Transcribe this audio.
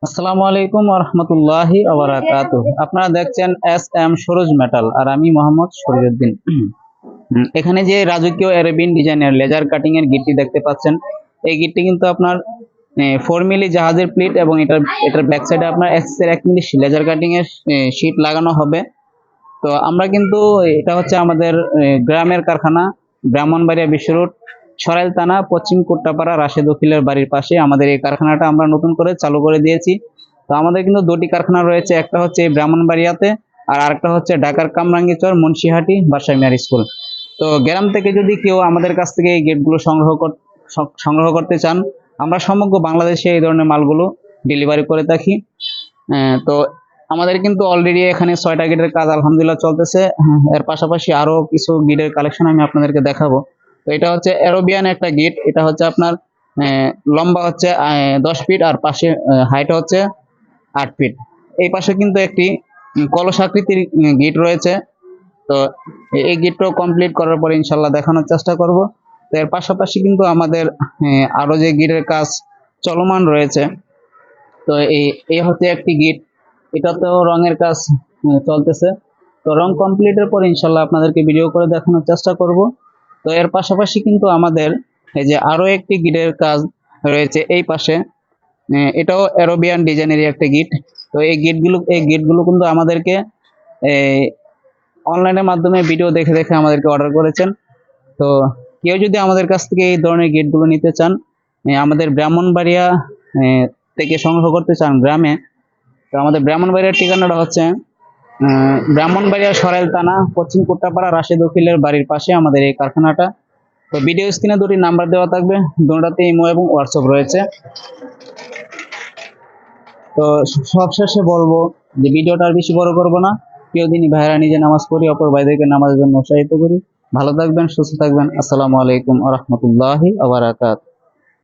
আসসালামু আলাইকুম ওয়া রাহমাতুল্লাহি ওয়া বারাকাতুহু। আপনারা দেখছেন এস এম সরোজ মেটাল আর আমি মোহাম্মদ শরীয়উদ্দিন। এখানে যে রাজকীয় অ্যারাবিয়ান ডিজাইনের লেজার কাটিং এর গিটটি দেখতে পাচ্ছেন, এই গিটটি কিন্তু আপনার 4 মিলি জাহাজের প্লেট এবং এটার ব্যাক সাইডে আপনার এক্স এর 1 মিলি লেজার কাটিং এর শীট লাগানো হবে। তো আমরা কিন্তু এটা হচ্ছে আমাদের গ্রামের কারখানা, ব্রাহ্মণবাড়িয়া বিশ্ব রোড, সরাইল থানা, পশ্চিম কোট্টাপাড়া, রাশেদ উকিলের বাড়ির পাশে আমাদের এই কারখানাটা আমরা নতুন করে চালু করে দিয়েছি। তো আমাদের কিন্তু দুটি কারখানা রয়েছে, একটা হচ্ছে এই ব্রাহ্মণবাড়িয়াতে আর আরেকটা হচ্ছে ঢাকার কামরাঙ্গীরচর, মুন্সিহাটি, বাদশা মিয়ার স্কুল। তো গ্রাম থেকে যদি কেউ আমাদের কাছ থেকে এই গেটগুলো সংগ্রহ করতে চান, আমরা সমগ্র বাংলাদেশে এই ধরনের মালগুলো ডেলিভারি করে থাকি। তো আমাদের কিন্তু অলরেডি এখানে 6টা গিটের কাজ আলহামদুলিল্লাহ চলতেছে। এর পাশাপাশি আরো কিছু গিটের কালেকশন আমি আপনাদেরকে দেখাবো। তো এটা হচ্ছে অ্যারোবিয়ান একটা গিট, এটা হচ্ছে আপনার লম্বা হচ্ছে 10 ফিট আর পাশে হাইট হচ্ছে 8 ফিট। এই পাশে কিন্তু একটি কলস আকৃতির গিট রয়েছে। তো এই গিটটাও কমপ্লিট করার পরে ইনশাল্লাহ দেখানোর চেষ্টা করব। তো এর পাশাপাশি কিন্তু আমাদের আরো যে গিটের কাজ চলমান রয়েছে। তো এই হচ্ছে একটি গিট, এটাতেও রঙের কাজ চলতেছে। তো রং কমপ্লিটের পর ইনশাল্লাহ আপনাদেরকে ভিডিও করে দেখানোর চেষ্টা করব। তো এর পাশাপাশি কিন্তু আমাদের এই যে আরো একটি গিটের কাজ রয়েছে এই পাশে, এটাও অ্যারোবিয়ান ডিজাইনেরই একটা গিট। তো এই গিটগুলো কিন্তু আমাদেরকে অনলাইনের মাধ্যমে ভিডিও দেখে দেখে আমাদেরকে অর্ডার করেছেন। তো কেউ যদি আমাদের কাছ থেকে এই ধরনের গেটগুলো নিতে চান, আমাদের ব্রাহ্মণবাড়িয়া থেকে সংগ্রহ করতে চান গ্রামে, তো আমাদের ব্রাহ্মণবাড়িয়ার ঠিকানাটা হচ্ছে ব্রাহ্মণবাড়িয়া সরাইল থানা, পশ্চিম কোট্টাপাড়া, রাশেদ উকিলের বাড়ির পাশে আমাদের এই কারখানাটা। তো ভিডিও স্ক্রিনে দুটি নাম্বার দেওয়া থাকবে, দুটাতে ইমো এবং হোয়াটসঅ্যাপ রয়েছে। তো সবশেষে বলবো যে ভিডিওটা আর বেশি বড় করবো না, প্রিয় দিনী ভাইরা নিজে নামাজ পড়ি, অপর ভাইদেরকে নামাজের জন্য উৎসাহিত করি। ভালো থাকবেন, সুস্থ থাকবেন। আসসালামু আলাইকুম ওয়া রাহমাতুল্লাহি ওয়া বারাকাতুহু।